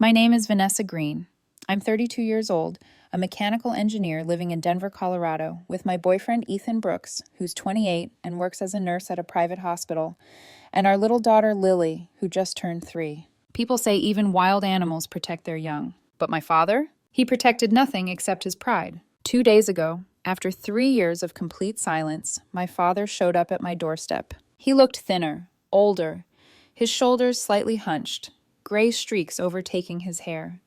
My name is Vanessa Green. I'm 32 years old, a mechanical engineer living in Denver, Colorado, with my boyfriend Ethan Brooks, who's 28 and works as a nurse at a private hospital, and our little daughter Lily, who just turned 3. People say even wild animals protect their young. But my father? He protected nothing except his pride. 2 days ago, after 3 years of complete silence, my father showed up at my doorstep. He looked thinner, older, his shoulders slightly hunched, gray streaks overtaking his hair.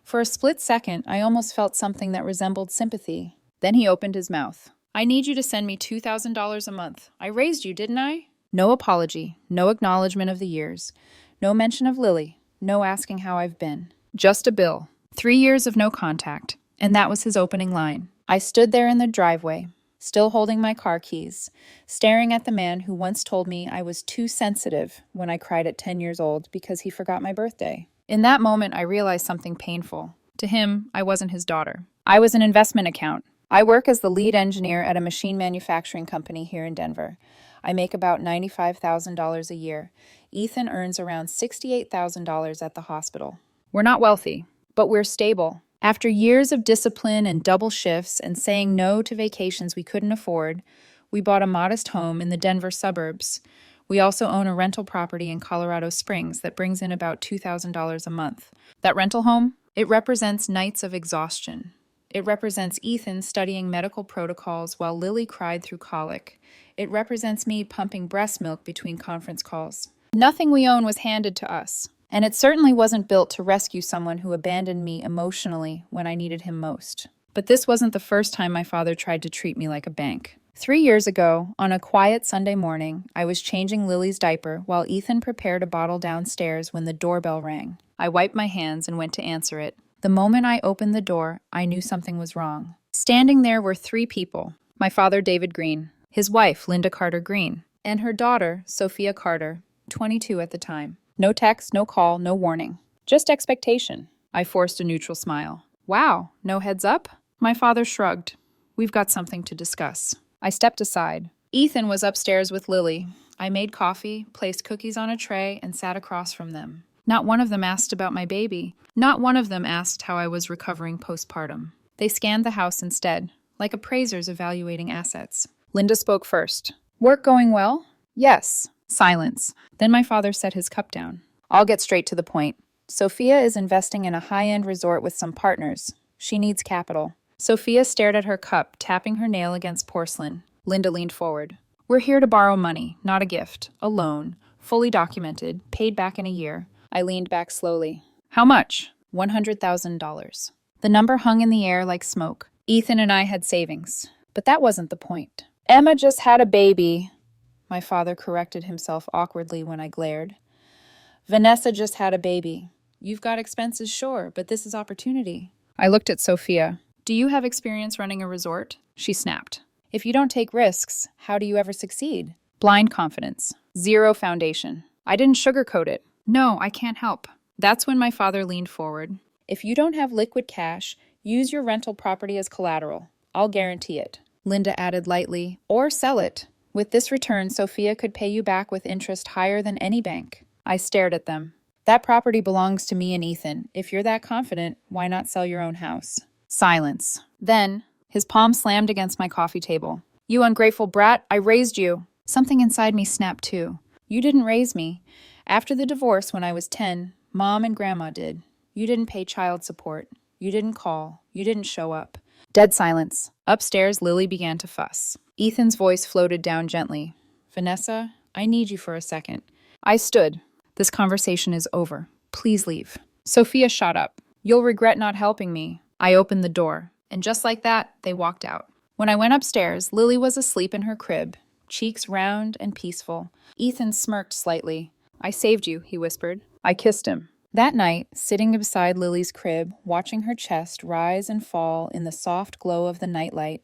For a split second, I almost felt something that resembled sympathy. Then he opened his mouth. "I need you to send me $2,000 a month. I raised you, didn't I?" No apology, no acknowledgement of the years, no mention of Lily, no asking how I've been. Just a bill. 3 years of no contact. And that was his opening line. I stood there in the driveway, still holding my car keys, staring at the man who once told me I was too sensitive when I cried at 10 years old because he forgot my birthday. In that moment, I realized something painful. To him, I wasn't his daughter. I was an investment account. I work as the lead engineer at a machine manufacturing company here in Denver. I make about $95,000 a year. Ethan earns around $68,000 at the hospital. We're not wealthy, but we're stable. After years of discipline and double shifts and saying no to vacations we couldn't afford, we bought a modest home in the Denver suburbs. We also own a rental property in Colorado Springs that brings in about $2,000 a month. That rental home, it represents nights of exhaustion. It represents Ethan studying medical protocols while Lily cried through colic. It represents me pumping breast milk between conference calls. Nothing we own was handed to us. And it certainly wasn't built to rescue someone who abandoned me emotionally when I needed him most. But this wasn't the first time my father tried to treat me like a bank. 3 years ago, on a quiet Sunday morning, I was changing Lily's diaper while Ethan prepared a bottle downstairs when the doorbell rang. I wiped my hands and went to answer it. The moment I opened the door, I knew something was wrong. Standing there were 3 people. My father, David Green, his wife, Linda Carter Green, and her daughter, Sophia Carter, 22 at the time. No text, no call, no warning. Just expectation. I forced a neutral smile. "Wow, no heads up?" My father shrugged. "We've got something to discuss." I stepped aside. Ethan was upstairs with Lily. I made coffee, placed cookies on a tray, and sat across from them. Not one of them asked about my baby. Not one of them asked how I was recovering postpartum. They scanned the house instead, like appraisers evaluating assets. Linda spoke first. "Work going well?" "Yes." Silence. Then my father set his cup down. "I'll get straight to the point. Sophia is investing in a high-end resort with some partners. She needs capital." Sophia stared at her cup, tapping her nail against porcelain. Linda leaned forward. "We're here to borrow money, not a gift. A loan. Fully documented. Paid back in a year." I leaned back slowly. "How much?" $100,000. The number hung in the air like smoke. Ethan and I had savings. But that wasn't the point. "Emma just had a baby." My father corrected himself awkwardly when I glared. "Vanessa just had a baby. You've got expenses, sure, but this is opportunity." I looked at Sophia. "Do you have experience running a resort?" She snapped. "If you don't take risks, how do you ever succeed?" Blind confidence. Zero foundation. I didn't sugarcoat it. "No, I can't help." That's when my father leaned forward. "If you don't have liquid cash, use your rental property as collateral. I'll guarantee it." Linda added lightly, "Or sell it. With this return, Sophia could pay you back with interest higher than any bank." I stared at them. "That property belongs to me and Ethan. If you're that confident, why not sell your own house?" Silence. Then, his palm slammed against my coffee table. "You ungrateful brat, I raised you." Something inside me snapped too. "You didn't raise me. After the divorce when I was 10, Mom and Grandma did. You didn't pay child support. You didn't call. You didn't show up." Dead silence. Upstairs, Lily began to fuss. Ethan's voice floated down gently. "Vanessa, I need you for a second." I stood. "This conversation is over. Please leave." Sophia shot up. "You'll regret not helping me." I opened the door, and just like that, they walked out. When I went upstairs, Lily was asleep in her crib, cheeks round and peaceful. Ethan smirked slightly. "I saved you," he whispered. I kissed him. That night, sitting beside Lily's crib, watching her chest rise and fall in the soft glow of the nightlight,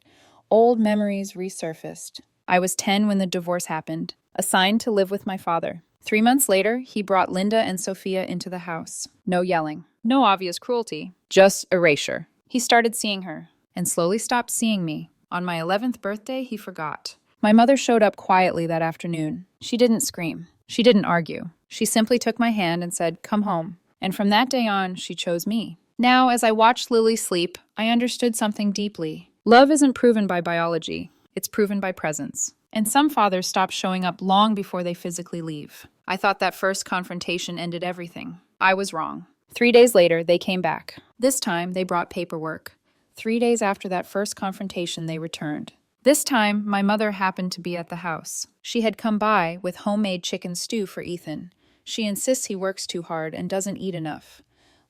old memories resurfaced. I was 10 when the divorce happened, assigned to live with my father. 3 months later, he brought Linda and Sophia into the house. No yelling, no obvious cruelty, just erasure. He started seeing her, and slowly stopped seeing me. On my 11th birthday, he forgot. My mother showed up quietly that afternoon. She didn't scream. She didn't argue. She simply took my hand and said, "Come home." And from that day on, she chose me. Now, as I watched Lily sleep, I understood something deeply. Love isn't proven by biology, it's proven by presence. And some fathers stop showing up long before they physically leave. I thought that first confrontation ended everything. I was wrong. 3 days later, they came back. This time, they brought paperwork. 3 days after that first confrontation, they returned. This time, my mother happened to be at the house. She had come by with homemade chicken stew for Ethan. She insists he works too hard and doesn't eat enough.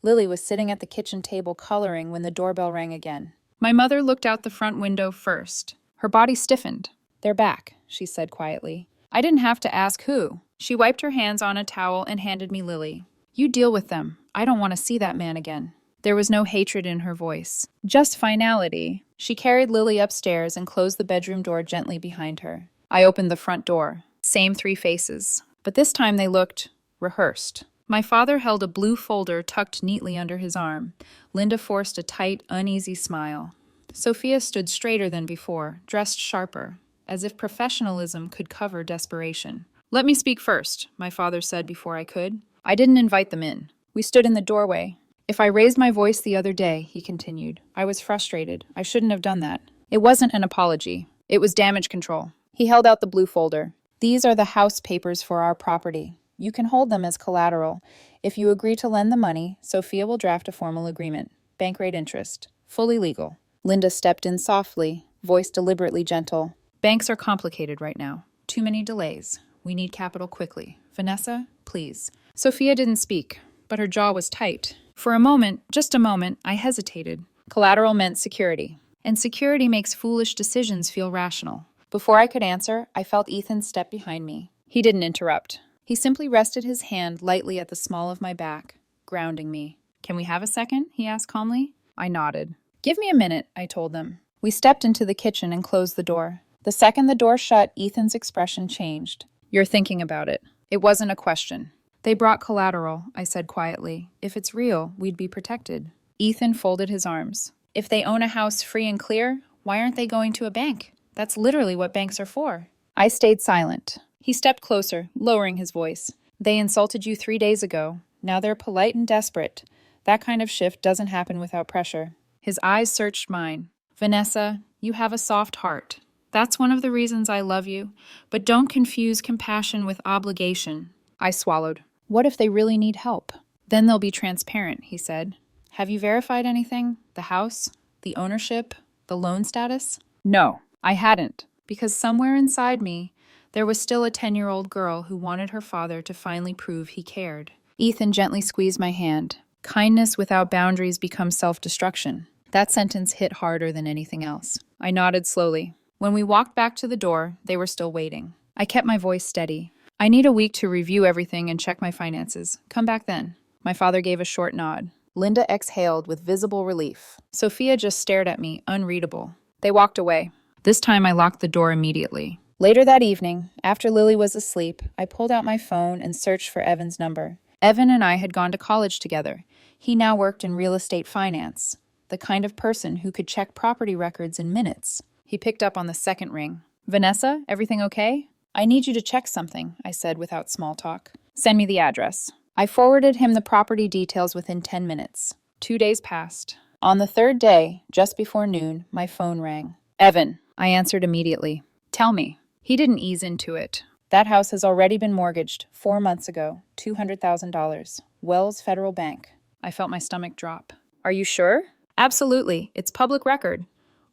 Lily was sitting at the kitchen table coloring when the doorbell rang again. My mother looked out the front window first. Her body stiffened. "They're back," she said quietly. I didn't have to ask who. She wiped her hands on a towel and handed me Lily. "You deal with them. I don't want to see that man again." There was no hatred in her voice, just finality. She carried Lily upstairs and closed the bedroom door gently behind her. I opened the front door. Same 3 faces. But this time they looked rehearsed. My father held a blue folder tucked neatly under his arm. Linda forced a tight, uneasy smile. Sophia stood straighter than before, dressed sharper, as if professionalism could cover desperation. "Let me speak first," my father said before I could. "I didn't invite them in. We stood in the doorway. If I raised my voice the other day," he continued, "I was frustrated. I shouldn't have done that. It wasn't an apology. It was damage control." He held out the blue folder. "These are the house papers for our property. You can hold them as collateral. If you agree to lend the money, Sophia will draft a formal agreement. Bank rate interest. Fully legal." Linda stepped in softly, voice deliberately gentle. "Banks are complicated right now. Too many delays. We need capital quickly. Vanessa, please." Sophia didn't speak, but her jaw was tight. For a moment, just a moment, I hesitated. Collateral meant security, and security makes foolish decisions feel rational. Before I could answer, I felt Ethan step behind me. He didn't interrupt. He simply rested his hand lightly at the small of my back, grounding me. "Can we have a second?" he asked calmly. I nodded. "Give me a minute," I told them. We stepped into the kitchen and closed the door. The second the door shut, Ethan's expression changed. "You're thinking about it." It wasn't a question. "They brought collateral," I said quietly. "If it's real, we'd be protected." Ethan folded his arms. "If they own a house free and clear, why aren't they going to a bank? That's literally what banks are for." I stayed silent. He stepped closer, lowering his voice. "They insulted you 3 days ago. Now they're polite and desperate. That kind of shift doesn't happen without pressure." His eyes searched mine. "Vanessa, you have a soft heart. That's one of the reasons I love you. But don't confuse compassion with obligation." I swallowed. "What if they really need help?" "Then they'll be transparent," he said. "Have you verified anything? The house? The ownership? The loan status?" No, I hadn't, because somewhere inside me, there was still a 10-year-old girl who wanted her father to finally prove he cared. Ethan gently squeezed my hand. "Kindness without boundaries becomes self-destruction." That sentence hit harder than anything else. I nodded slowly. When we walked back to the door, they were still waiting. I kept my voice steady. "I need a week to review everything and check my finances. Come back then." My father gave a short nod. Linda exhaled with visible relief. Sophia just stared at me, unreadable. They walked away. This time I locked the door immediately. Later that evening, after Lily was asleep, I pulled out my phone and searched for Evan's number. Evan and I had gone to college together. He now worked in real estate finance, the kind of person who could check property records in minutes. He picked up on the second ring. "Vanessa, everything okay?" "I need you to check something," I said without small talk. "Send me the address." I forwarded him the property details within 10 minutes. 2 days passed. On the third day, just before noon, my phone rang. "Evan," I answered immediately. "Tell me." He didn't ease into it. "That house has already been mortgaged 4 months ago, $200,000. Wells Federal Bank." I felt my stomach drop. "Are you sure?" "Absolutely. It's public record.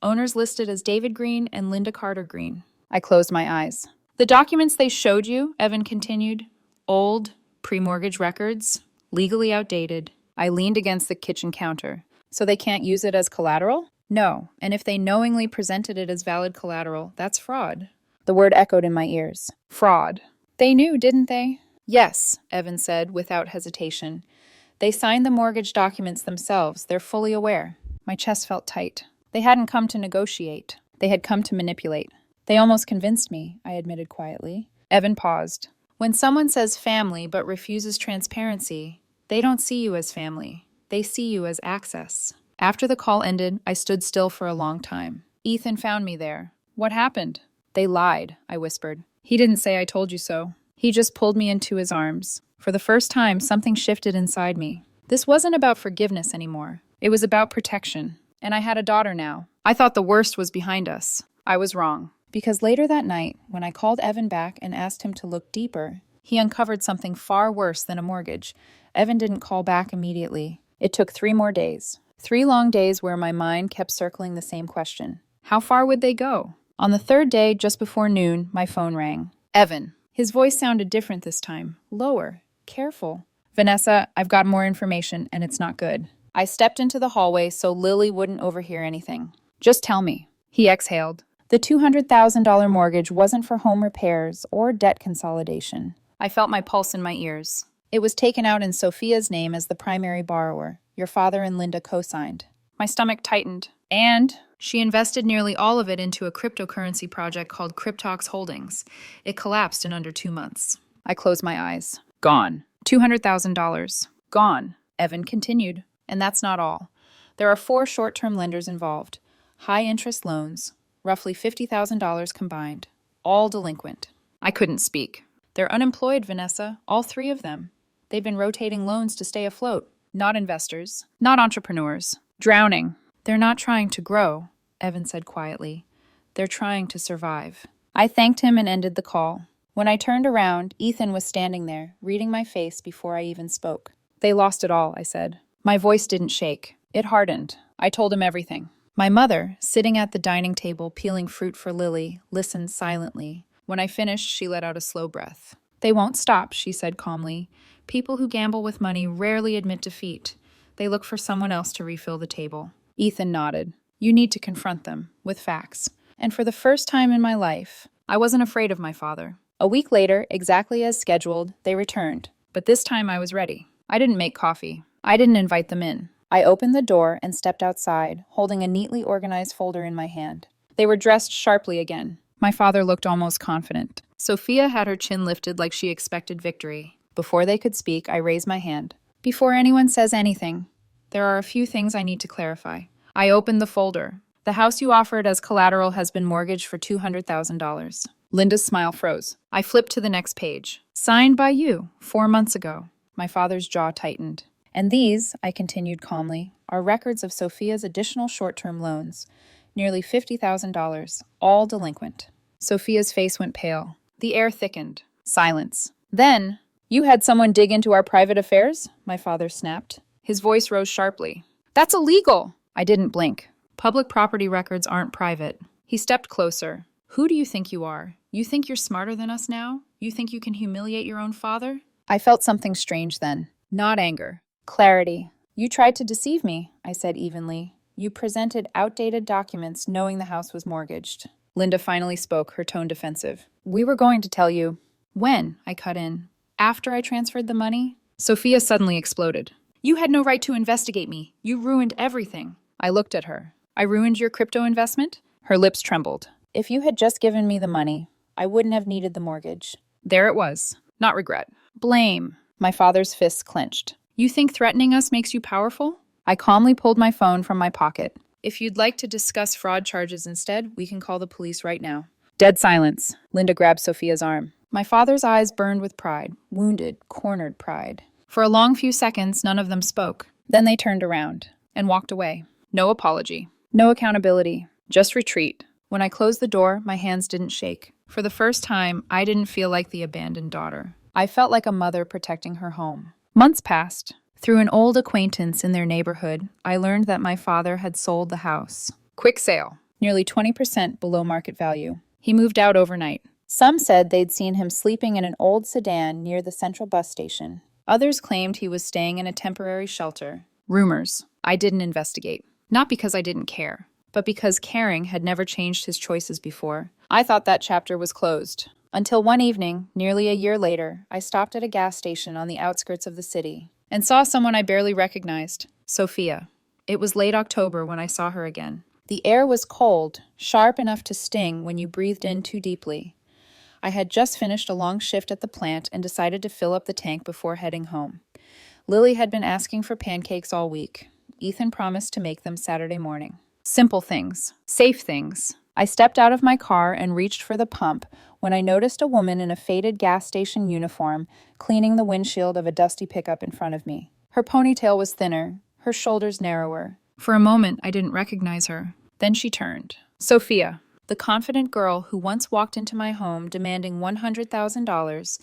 Owners listed as David Green and Linda Carter Green." I closed my eyes. "The documents they showed you," Evan continued, "old, pre-mortgage records, legally outdated." I leaned against the kitchen counter. "So they can't use it as collateral?" "No, and if they knowingly presented it as valid collateral, that's fraud." The word echoed in my ears. Fraud. "They knew, didn't they?" "Yes," Evan said without hesitation. "They signed the mortgage documents themselves. They're fully aware." My chest felt tight. They hadn't come to negotiate. They had come to manipulate. "They almost convinced me," I admitted quietly. Evan paused. "When someone says family but refuses transparency, they don't see you as family. They see you as access." After the call ended, I stood still for a long time. Ethan found me there. "What happened?" "They lied," I whispered. "He didn't say I told you so. He just pulled me into his arms. For the first time, something shifted inside me. This wasn't about forgiveness anymore. It was about protection. And I had a daughter now. I thought the worst was behind us. I was wrong. Because later that night, when I called Evan back and asked him to look deeper, he uncovered something far worse than a mortgage. Evan didn't call back immediately. It took 3 more days. 3 long days where my mind kept circling the same question. How far would they go? On the 3rd day, just before noon, my phone rang. Evan. His voice sounded different this time. Lower. Careful. Vanessa, I've got more information, and it's not good. I stepped into the hallway so Lily wouldn't overhear anything. Just tell me. He exhaled. The $200,000 mortgage wasn't for home repairs or debt consolidation. I felt my pulse in my ears. It was taken out in Sophia's name as the primary borrower. Your father and Linda co-signed. My stomach tightened. And she invested nearly all of it into a cryptocurrency project called Cryptox Holdings. It collapsed in under 2 months. I closed my eyes. Gone. $200,000. Gone. Evan continued. And that's not all. There are 4 short-term lenders involved. High-interest loans. Roughly $50,000 combined. All delinquent. I couldn't speak. They're unemployed, Vanessa. All 3 of them. They've been rotating loans to stay afloat. Not investors. Not entrepreneurs. Drowning. They're not trying to grow, Evan said quietly. They're trying to survive. I thanked him and ended the call. When I turned around, Ethan was standing there, reading my face before I even spoke. They lost it all, I said. My voice didn't shake. It hardened. I told him everything. My mother, sitting at the dining table peeling fruit for Lily, listened silently. When I finished, she let out a slow breath. They won't stop, she said calmly. People who gamble with money rarely admit defeat. They look for someone else to refill the table. Ethan nodded. You need to confront them, with facts. And for the first time in my life, I wasn't afraid of my father. A week later, exactly as scheduled, they returned. But this time I was ready. I didn't make coffee. I didn't invite them in. I opened the door and stepped outside, holding a neatly organized folder in my hand. They were dressed sharply again. My father looked almost confident. Sophia had her chin lifted like she expected victory. Before they could speak, I raised my hand. Before anyone says anything, there are a few things I need to clarify. I opened the folder. The house you offered as collateral has been mortgaged for $200,000. Linda's smile froze. I flipped to the next page. Signed by you, 4 months ago. My father's jaw tightened. And these, I continued calmly, are records of Sophia's additional short-term loans. Nearly $50,000, all delinquent. Sophia's face went pale. The air thickened. Silence. Then, you had someone dig into our private affairs? My father snapped. His voice rose sharply. That's illegal! I didn't blink. Public property records aren't private. He stepped closer. Who do you think you are? You think you're smarter than us now? You think you can humiliate your own father? I felt something strange then. Not anger. Clarity. You tried to deceive me, I said evenly. You presented outdated documents knowing the house was mortgaged. Linda finally spoke, her tone defensive. We were going to tell you. When? I cut in. After I transferred the money? Sophia suddenly exploded. You had no right to investigate me. You ruined everything. I looked at her. I ruined your crypto investment? Her lips trembled. If you had just given me the money, I wouldn't have needed the mortgage. There it was. Not regret. Blame. My father's fists clenched. You think threatening us makes you powerful? I calmly pulled my phone from my pocket. If you'd like to discuss fraud charges instead, we can call the police right now. Dead silence. Linda grabbed Sophia's arm. My father's eyes burned with pride. Wounded, cornered pride. For a long few seconds, none of them spoke. Then they turned around and walked away. No apology. No accountability. Just retreat. When I closed the door, my hands didn't shake. For the first time, I didn't feel like the abandoned daughter. I felt like a mother protecting her home. Months passed. Through an old acquaintance in their neighborhood, I learned that my father had sold the house. Quick sale. Nearly 20% below market value. He moved out overnight. Some said they'd seen him sleeping in an old sedan near the central bus station. Others claimed he was staying in a temporary shelter. Rumors. I didn't investigate. Not because I didn't care, but because caring had never changed his choices before. I thought that chapter was closed. Until one evening, nearly a year later, I stopped at a gas station on the outskirts of the city and saw someone I barely recognized, Sophia. It was late October when I saw her again. The air was cold, sharp enough to sting when you breathed in too deeply. I had just finished a long shift at the plant and decided to fill up the tank before heading home. Lily had been asking for pancakes all week. Ethan promised to make them Saturday morning. Simple things. Safe things. I stepped out of my car and reached for the pump when I noticed a woman in a faded gas station uniform cleaning the windshield of a dusty pickup in front of me. Her ponytail was thinner, her shoulders narrower. For a moment, I didn't recognize her. Then she turned. Sophia, the confident girl who once walked into my home demanding $100,000,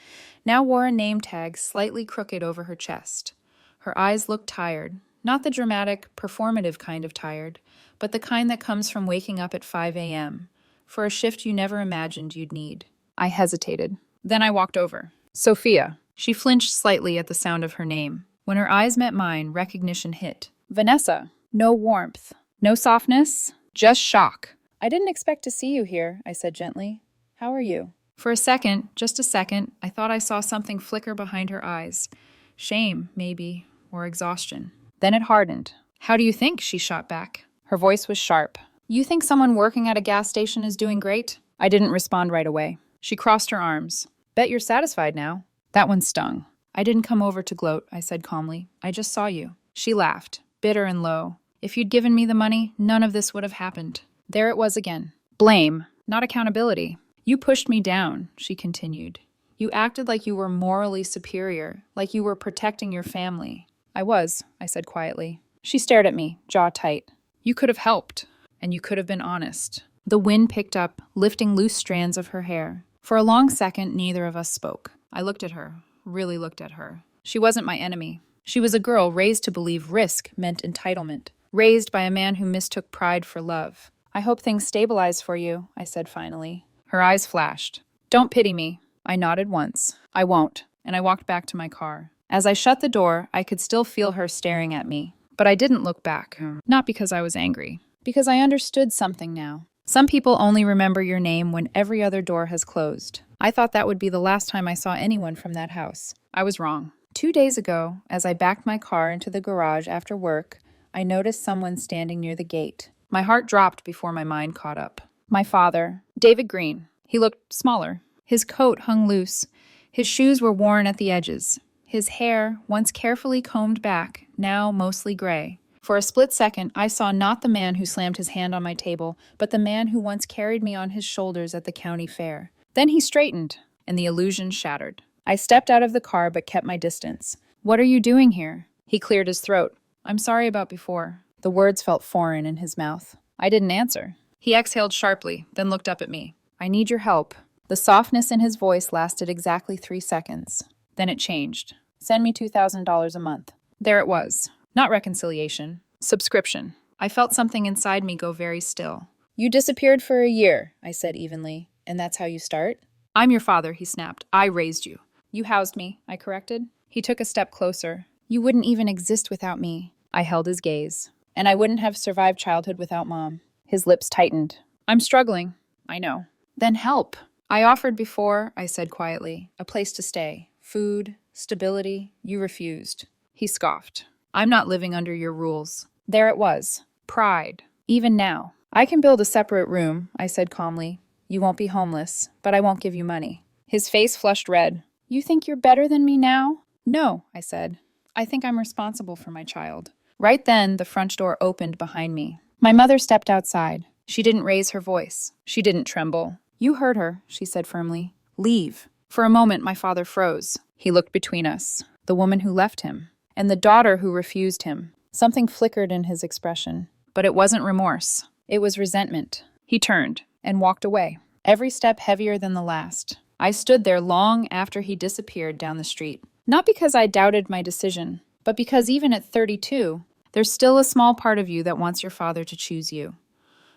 now wore a name tag slightly crooked over her chest. Her eyes looked tired, not the dramatic, performative kind of tired, but the kind that comes from waking up at 5 a.m. for a shift you never imagined you'd need. I hesitated. Then I walked over. Sophia. She flinched slightly at the sound of her name. When her eyes met mine, recognition hit. Vanessa. No warmth. No softness. Just shock. I didn't expect to see you here, I said gently. How are you? For a second, just a second, I thought I saw something flicker behind her eyes. Shame, maybe, or exhaustion. Then it hardened. How do you think? She shot back. Her voice was sharp. You think someone working at a gas station is doing great? I didn't respond right away. She crossed her arms. Bet you're satisfied now. That one stung. I didn't come over to gloat, I said calmly. I just saw you. She laughed, bitter and low. If you'd given me the money, none of this would have happened. There it was again. Blame, not accountability. You pushed me down, she continued. You acted like you were morally superior, like you were protecting your family. I was, I said quietly. She stared at me, jaw tight. You could have helped, and you could have been honest. The wind picked up, lifting loose strands of her hair. For a long second, neither of us spoke. I looked at her, really looked at her. She wasn't my enemy. She was a girl raised to believe risk meant entitlement, raised by a man who mistook pride for love. I hope things stabilize for you, I said finally. Her eyes flashed. Don't pity me. I nodded once. I won't, and I walked back to my car. As I shut the door, I could still feel her staring at me. But I didn't look back. Not because I was angry. Because I understood something now. Some people only remember your name when every other door has closed. I thought that would be the last time I saw anyone from that house. I was wrong. 2 days ago, as I backed my car into the garage after work, I noticed someone standing near the gate. My heart dropped before my mind caught up. My father, David Green. He looked smaller. His coat hung loose. His shoes were worn at the edges. His hair, once carefully combed back, now mostly gray. For a split second, I saw not the man who slammed his hand on my table, but the man who once carried me on his shoulders at the county fair. Then he straightened, and the illusion shattered. I stepped out of the car but kept my distance. What are you doing here? He cleared his throat. I'm sorry about before. The words felt foreign in his mouth. I didn't answer. He exhaled sharply, then looked up at me. I need your help. The softness in his voice lasted exactly 3 seconds. Then it changed. Send me $2,000 a month. There it was. Not reconciliation. Subscription. I felt something inside me go very still. You disappeared for a year, I said evenly. And that's how you start? I'm your father, he snapped. I raised you. You housed me, I corrected. He took a step closer. You wouldn't even exist without me. I held his gaze. And I wouldn't have survived childhood without Mom. His lips tightened. I'm struggling. I know. Then help. I offered before, I said quietly. A place to stay. Food. Stability. You refused. He scoffed. I'm not living under your rules. There it was. Pride. Even now. I can build a separate room, I said calmly. You won't be homeless, but I won't give you money. His face flushed red. You think you're better than me now? No, I said. I think I'm responsible for my child. Right then, the front door opened behind me. My mother stepped outside. She didn't raise her voice. She didn't tremble. You heard her, she said firmly. Leave. For a moment, my father froze. He looked between us. The woman who left him. And the daughter who refused him. Something flickered in his expression. But it wasn't remorse. It was resentment. He turned and walked away, every step heavier than the last. I stood there long after he disappeared down the street. Not because I doubted my decision, but because even at 32, there's still a small part of you that wants your father to choose you.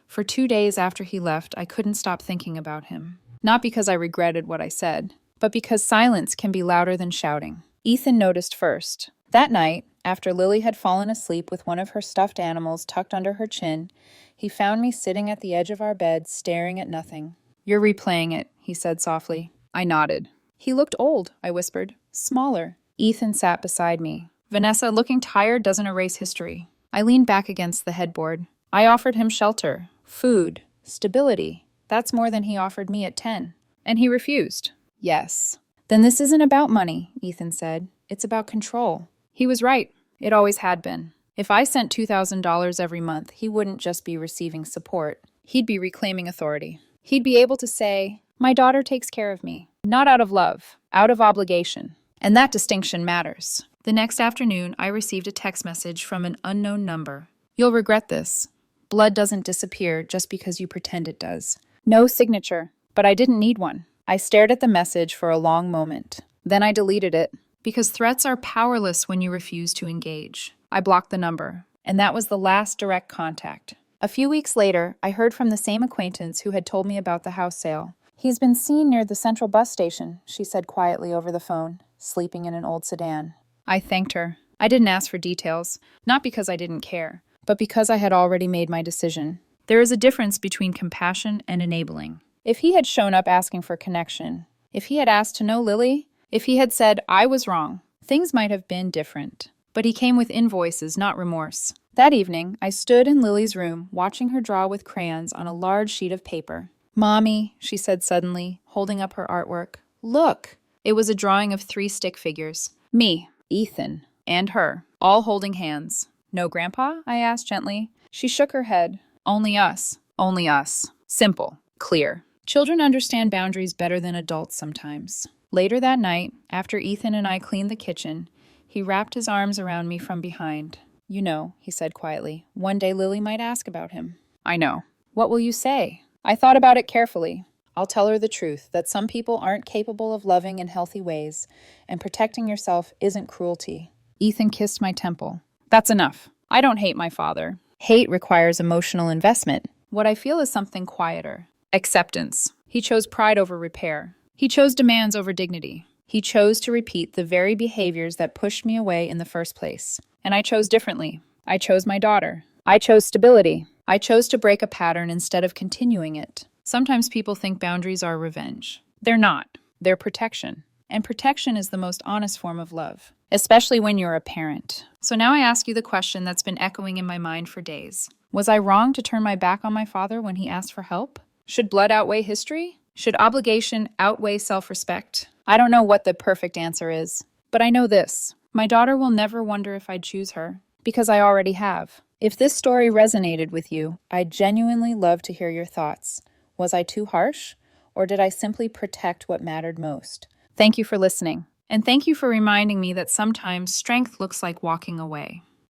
For 2 days after he left, I couldn't stop thinking about him. Not because I regretted what I said, but because silence can be louder than shouting. Ethan noticed first. That night, after Lily had fallen asleep with one of her stuffed animals tucked under her chin, he found me sitting at the edge of our bed, staring at nothing. You're replaying it, he said softly. I nodded. He looked old, I whispered. Smaller. Ethan sat beside me. Vanessa, looking tired doesn't erase history. I leaned back against the headboard. I offered him shelter, food, stability. That's more than he offered me at 10. And he refused. Yes. Then this isn't about money, Ethan said. It's about control. He was right. It always had been. If I sent $2,000 every month, he wouldn't just be receiving support. He'd be reclaiming authority. He'd be able to say, my daughter takes care of me. Not out of love, out of obligation. And that distinction matters. The next afternoon, I received a text message from an unknown number. You'll regret this. Blood doesn't disappear just because you pretend it does. No signature, but I didn't need one. I stared at the message for a long moment. Then I deleted it, because threats are powerless when you refuse to engage. I blocked the number, and that was the last direct contact. A few weeks later, I heard from the same acquaintance who had told me about the house sale. He's been seen near the central bus station, she said quietly over the phone, sleeping in an old sedan. I thanked her. I didn't ask for details, not because I didn't care, but because I had already made my decision. There is a difference between compassion and enabling. If he had shown up asking for connection, if he had asked to know Lily, if he had said, I was wrong, things might have been different. But he came with invoices, not remorse. That evening, I stood in Lily's room, watching her draw with crayons on a large sheet of paper. Mommy, she said suddenly, holding up her artwork. Look! It was a drawing of 3 stick figures. Me, Ethan, and her, all holding hands. No grandpa? I asked gently. She shook her head. Only us. Only us. Simple. Clear. Children understand boundaries better than adults sometimes. Later that night, after Ethan and I cleaned the kitchen, he wrapped his arms around me from behind. You know, he said quietly, one day Lily might ask about him. I know. What will you say? I thought about it carefully. I'll tell her the truth, that some people aren't capable of loving in healthy ways, and protecting yourself isn't cruelty. Ethan kissed my temple. That's enough. I don't hate my father. Hate requires emotional investment. What I feel is something quieter. Acceptance. He chose pride over repair. He chose demands over dignity. He chose to repeat the very behaviors that pushed me away in the first place. And I chose differently. I chose my daughter. I chose stability. I chose to break a pattern instead of continuing it. Sometimes people think boundaries are revenge. They're not. They're protection. And protection is the most honest form of love, especially when you're a parent. So now I ask you the question that's been echoing in my mind for days. Was I wrong to turn my back on my father when he asked for help? Should blood outweigh history? Should obligation outweigh self-respect? I don't know what the perfect answer is, but I know this. My daughter will never wonder if I'd choose her, because I already have. If this story resonated with you, I'd genuinely love to hear your thoughts. Was I too harsh, or did I simply protect what mattered most? Thank you for listening, and thank you for reminding me that sometimes strength looks like walking away.